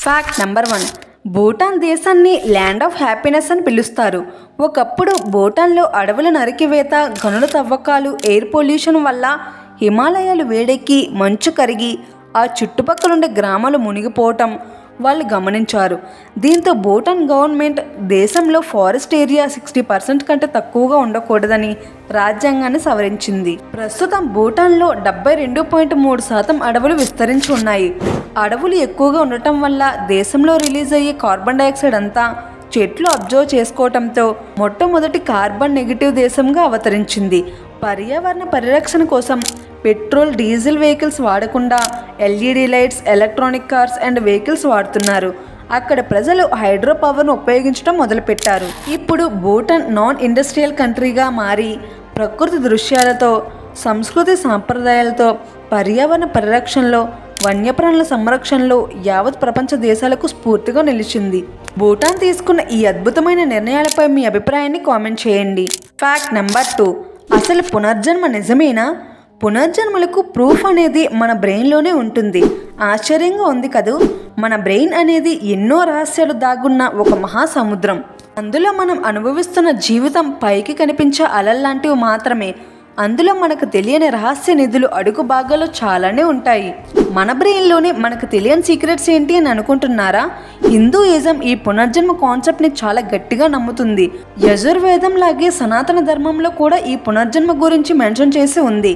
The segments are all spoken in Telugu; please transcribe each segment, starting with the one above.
Fact number 1. భూటాన్ దేశాన్ని ల్యాండ్ ఆఫ్ హ్యాపీనెస్ అని పిలుస్తారు. ఒకప్పుడు భూటాన్లో అడవుల నరికివేత, గనుల తవ్వకాలు, ఎయిర్ పొల్యూషన్ వల్ల హిమాలయాలు వేడెక్కి మంచు కరిగి ఆ చుట్టుపక్కలుండే గ్రామాలు మునిగిపోవటం వాళ్ళు గమనించారు. దీంతో భూటాన్ గవర్నమెంట్ దేశంలో ఫారెస్ట్ ఏరియా 60% కంటే తక్కువగా ఉండకూడదని రాజ్యాంగాన్ని సవరించింది. ప్రస్తుతం భూటాన్లో 72.3% అడవులు విస్తరించి ఉన్నాయి. అడవులు ఎక్కువగా ఉండటం వల్ల దేశంలో రిలీజ్ అయ్యే కార్బన్ డైఆక్సైడ్ అంతా చెట్లు అబ్జర్వ్ చేసుకోవటంతో మొట్టమొదటి కార్బన్ నెగిటివ్ దేశంగా అవతరించింది. పర్యావరణ పరిరక్షణ కోసం పెట్రోల్, డీజిల్ వెహికల్స్ వాడకుండా LED lights, electronic cars and vehicles వాడుతున్నారు. అక్కడ ప్రజలు హైడ్రో పవర్ను ఉపయోగించడం మొదలుపెట్టారు. ఇప్పుడు భూటాన్ నాన్ ఇండస్ట్రియల్ కంట్రీగా మారి ప్రకృతి దృశ్యాలతో, సంస్కృతి సాంప్రదాయాలతో, పర్యావరణ పరిరక్షణలో, వన్యప్రాణుల సంరక్షణలో యావత్ ప్రపంచ దేశాలకు స్ఫూర్తిగా నిలిచింది. భూటాన్ తీసుకున్న ఈ అద్భుతమైన నిర్ణయాలపై మీ అభిప్రాయాన్ని కామెంట్ చేయండి. Fact number 2. అసలు పునర్జన్మ నిజమేనా? పునర్జన్మలకు ప్రూఫ్ అనేది మన బ్రెయిన్లోనే ఉంటుంది. ఆశ్చర్యంగా ఉంది కదూ. మన బ్రెయిన్ అనేది ఎన్నో రహస్యాలు దాగున్న ఒక మహాసముద్రం. అందులో మనం అనుభవిస్తున్న జీవితం పైకి కనిపించే అలల్లాంటివి మాత్రమే. అందులో మనకు తెలియని రహస్య నిధులు అడుగు భాగాల్లో చాలానే ఉంటాయి. మన బ్రెయిన్లోనే మనకు తెలియని సీక్రెట్స్ ఏంటి అని అనుకుంటున్నారా? హిందూయిజం ఈ పునర్జన్మ కాన్సెప్ట్ని చాలా గట్టిగా నమ్ముతుంది. యజుర్వేదం లాగే సనాతన ధర్మంలో కూడా ఈ పునర్జన్మ గురించి మెన్షన్ చేసి ఉంది.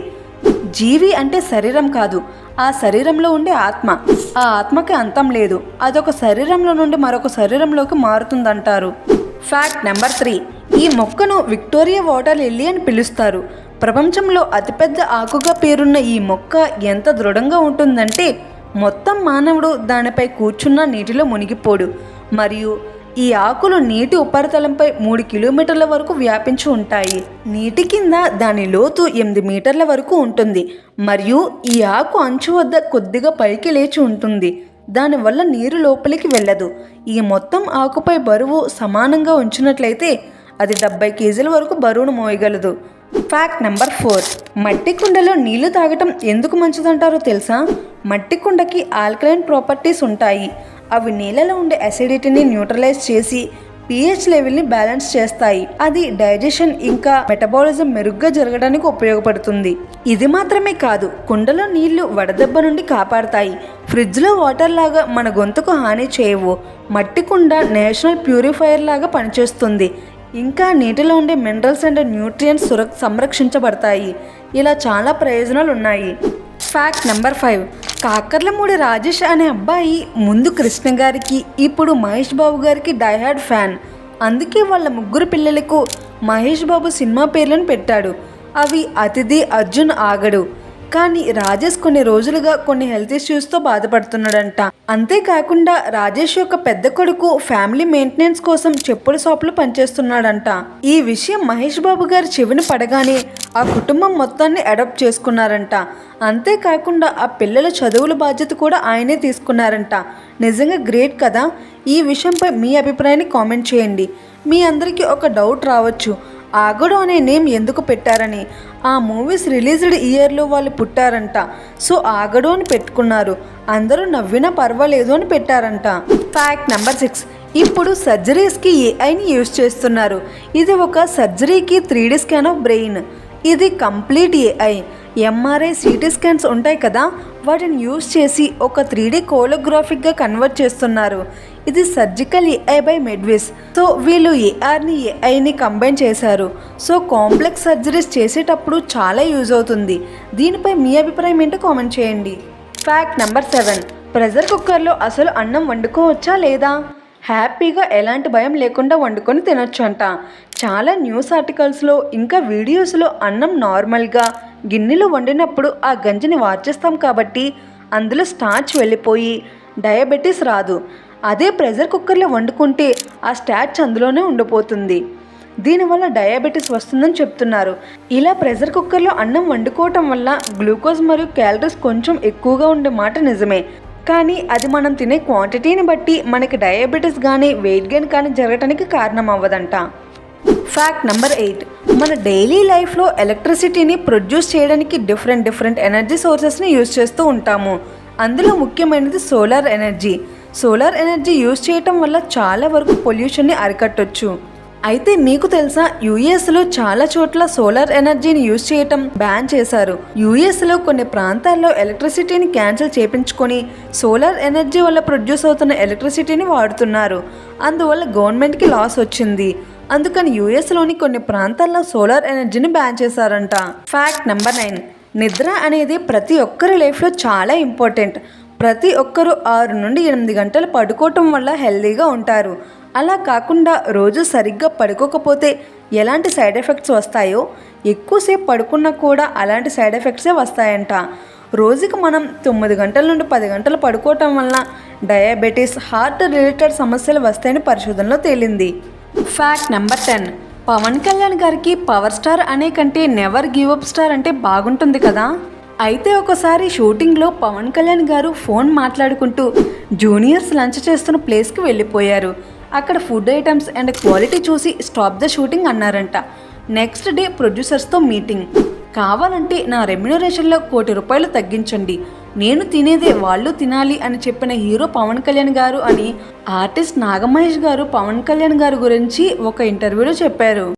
జీవి అంటే శరీరం కాదు, ఆ శరీరంలో ఉండే ఆత్మ. ఆ ఆత్మకి అంతం లేదు. అదొక శరీరంలో నుండి మరొక శరీరంలోకి మారుతుందంటారు. Fact number 3. ఈ మొక్కను విక్టోరియా వాటర్ లిల్లీ అని పిలుస్తారు. ప్రపంచంలో అతిపెద్ద ఆకుగా పేరున్న ఈ మొక్క ఎంత దృఢంగా ఉంటుందంటే మొత్తం మానవుడు దానిపై కూర్చున్న నీటిలో మునిగిపోడు. మరియు ఈ ఆకులు నీటి ఉపరితలంపై 3 కిలోమీటర్ల వరకు వ్యాపించి ఉంటాయి. నీటి కింద దాని లోతు 8 మీటర్ల వరకు ఉంటుంది. మరియు ఈ ఆకు అంచు వద్ద కొద్దిగా పైకి లేచి ఉంటుంది. దానివల్ల నీరు లోపలికి వెళ్ళదు. ఈ మొత్తం ఆకుపై బరువు సమానంగా ఉంచినట్లయితే అది 70 కేజీల వరకు బరువును మోయగలదు. Fact number 4. మట్టి కుండలో నీళ్లు తాగటం ఎందుకు మంచిదంటారో తెలుసా? మట్టి కుండకి ఆల్కలైన్ ప్రాపర్టీస్ ఉంటాయి. అవి నీళ్ళలో ఉండే అసిడిటీని న్యూట్రలైజ్ చేసి pH లెవెల్ని బ్యాలెన్స్ చేస్తాయి. అది డైజెషన్ ఇంకా మెటబాలిజం మెరుగ్గా జరగడానికి ఉపయోగపడుతుంది. ఇది మాత్రమే కాదు, కుండలో నీళ్లు వడదెబ్బ నుండి కాపాడతాయి. ఫ్రిడ్జ్లో వాటర్ లాగా మన గొంతుకు హాని చేయవు. మట్టి కుండ నేషనల్ ప్యూరిఫైయర్ లాగా పనిచేస్తుంది. ఇంకా నీటిలో ఉండే మినరల్స్ అండ్ న్యూట్రియంట్స్ సంరక్షించబడతాయి. ఇలా చాలా ప్రయోజనాలు ఉన్నాయి. Fact number 5. కాకర్లమూడి రాజేష్ అనే అబ్బాయి ముందు కృష్ణ గారికి, ఇప్పుడు మహేష్ బాబు గారికి డైహార్డ్ ఫ్యాన్. అందుకే వాళ్ళ 3 పిల్లలకు మహేష్ బాబు సినిమా పేర్లను పెట్టాడు. అవి అతిథి, అర్జున్, ఆగడు. కానీ రాజేష్ కొన్ని రోజులుగా కొన్ని హెల్త్ ఇష్యూస్తో బాధపడుతున్నాడంట. అంతేకాకుండా రాజేష్ యొక్క పెద్ద కొడుకు ఫ్యామిలీ మెయింటెనెన్స్ కోసం చెప్పుల షాపులో పనిచేస్తున్నాడంట. ఈ విషయం మహేష్ బాబు గారి చెవిని పడగానే ఆ కుటుంబం మొత్తాన్ని అడాప్ట్ చేసుకున్నారంట. అంతేకాకుండా ఆ పిల్లల చదువుల బాధ్యత కూడా ఆయనే తీసుకున్నారంట. నిజంగా గ్రేట్ కదా. ఈ విషయంపై మీ అభిప్రాయాన్ని కామెంట్ చేయండి. మీ అందరికీ ఒక డౌట్ రావచ్చు, ఆగడు అనే నేమ్ ఎందుకు పెట్టారని. ఆ మూవీస్ రిలీజ్డ్ ఇయర్లో వాళ్ళు పుట్టారంట. సో ఆగడు అని పెట్టుకున్నారు. అందరూ నవ్వినా పర్వాలేదు అని పెట్టారంట. Fact number 6. ఇప్పుడు సర్జరీస్కి ఏఐని యూజ్ చేస్తున్నారు. ఇది ఒక సర్జరీకి 3D స్కాన్ ఆఫ్ బ్రెయిన్. ఇది complete AI. MRI, CT scans ఉంటాయి కదా, వాటిని యూజ్ చేసి ఒక 3D కోలోగ్రాఫిక్గా కన్వర్ట్ చేస్తున్నారు. ఇది సర్జికల్ ఏఐ బై మెడ్విస్. సో వీళ్ళు ఏఆర్ని ఏఐని కంబైన్ చేశారు. సో కాంప్లెక్స్ సర్జరీస్ చేసేటప్పుడు చాలా యూజ్ అవుతుంది. దీనిపై మీ అభిప్రాయం ఏంటో కామెంట్ చేయండి. Fact number 7. ప్రెషర్ కుక్కర్లో అసలు అన్నం వండుకోవచ్చా లేదా? హ్యాపీగా ఎలాంటి భయం లేకుండా వండుకొని తినొచ్చు అంట. చాలా న్యూస్ ఆర్టికల్స్లో ఇంకా వీడియోస్లో అన్నం నార్మల్గా గిన్నెలో వండినప్పుడు ఆ గంజిని వార్చేస్తాం కాబట్టి అందులో స్టార్చ్ వెళ్ళిపోయి డయాబెటీస్ రాదు. అదే ప్రెషర్ కుక్కర్లో వండుకుంటే ఆ స్టార్చ్ అందులోనే ఉండిపోతుంది. దీనివల్ల డయాబెటీస్ వస్తుందని చెప్తున్నారు. ఇలా ప్రెషర్ కుక్కర్లో అన్నం వండుకోవటం వల్ల గ్లూకోజ్ మరియు క్యాలరీస్ కొంచెం ఎక్కువగా ఉండే మాట నిజమే. కానీ అది మనం తినే క్వాంటిటీని బట్టి మనకి డయాబెటీస్ కానీ వెయిట్ గెయిన్ కానీ జరగటానికి కారణం అవ్వదంట. Fact number 8. మన డైలీ లైఫ్లో ఎలక్ట్రిసిటీని ప్రొడ్యూస్ చేయడానికి డిఫరెంట్ ఎనర్జీ సోర్సెస్ని యూజ్ చేస్తూ ఉంటాము. అందులో ముఖ్యమైనది solar energy. Solar energy use చేయటం వల్ల చాలా వరకు పొల్యూషన్ని అరికట్టొచ్చు. అయితే మీకు తెలుసా, యుఎస్లో చాలా చోట్ల సోలార్ ఎనర్జీని యూజ్ చేయటం బ్యాన్ చేశారు. యుఎస్లో కొన్ని ప్రాంతాల్లో ఎలక్ట్రిసిటీని క్యాన్సిల్ చేయించుకొని సోలార్ ఎనర్జీ వల్ల ప్రొడ్యూస్ అవుతున్న ఎలక్ట్రిసిటీని వాడుతున్నారు. అందువల్ల గవర్నమెంట్కి లాస్ వచ్చింది. అందుకని యుఎస్లోని కొన్ని ప్రాంతాల్లో సోలార్ ఎనర్జీని బ్యాన్ చేశారంట. Fact number 9. నిద్ర అనేది ప్రతి ఒక్కరి లైఫ్లో చాలా ఇంపార్టెంట్. ప్రతి ఒక్కరూ 6 నుండి 8 గంటలు పడుకోవటం వల్ల హెల్తీగా ఉంటారు. అలా కాకుండా రోజు సరిగ్గా పడుకోకపోతే ఎలాంటి సైడ్ ఎఫెక్ట్స్ వస్తాయో, ఎక్కువసేపు పడుకున్నా కూడా అలాంటి సైడ్ ఎఫెక్ట్సే వస్తాయంట. రోజుకి మనం 9 గంటల నుండి 10 గంటలు పడుకోవటం వల్ల డయాబెటీస్, హార్ట్ రిలేటెడ్ సమస్యలు వస్తాయని పరిశోధనలో తేలింది. Fact number 10. పవన్ కళ్యాణ్ గారికి పవర్ స్టార్ అనే కంటే నెవర్ గివ్ అప్ స్టార్ అంటే బాగుంటుంది కదా. అయితే ఒకసారి షూటింగ్లో పవన్ కళ్యాణ్ గారు ఫోన్ మాట్లాడుకుంటూ జూనియర్స్ లంచ్ చేస్తున్న ప్లేస్కి వెళ్ళిపోయారు. అక్కడ ఫుడ్ ఐటమ్స్ అండ్ క్వాలిటీ చూసి స్టాప్ ద షూటింగ్ అన్నారంట. నెక్స్ట్ డే ప్రొడ్యూసర్స్తో మీటింగ్. కావాలంటే నా రెమ్యునరేషన్లో ₹1,00,00,000 తగ్గించండి, నేను తినేదే వాళ్ళు తినాలి అని చెప్పిన హీరో పవన్ కళ్యాణ్ గారు అని ఆర్టిస్ట్ నాగమహేష్ గారు పవన్ కళ్యాణ్ గారి గురించి ఒక ఇంటర్వ్యూలో చెప్పారు.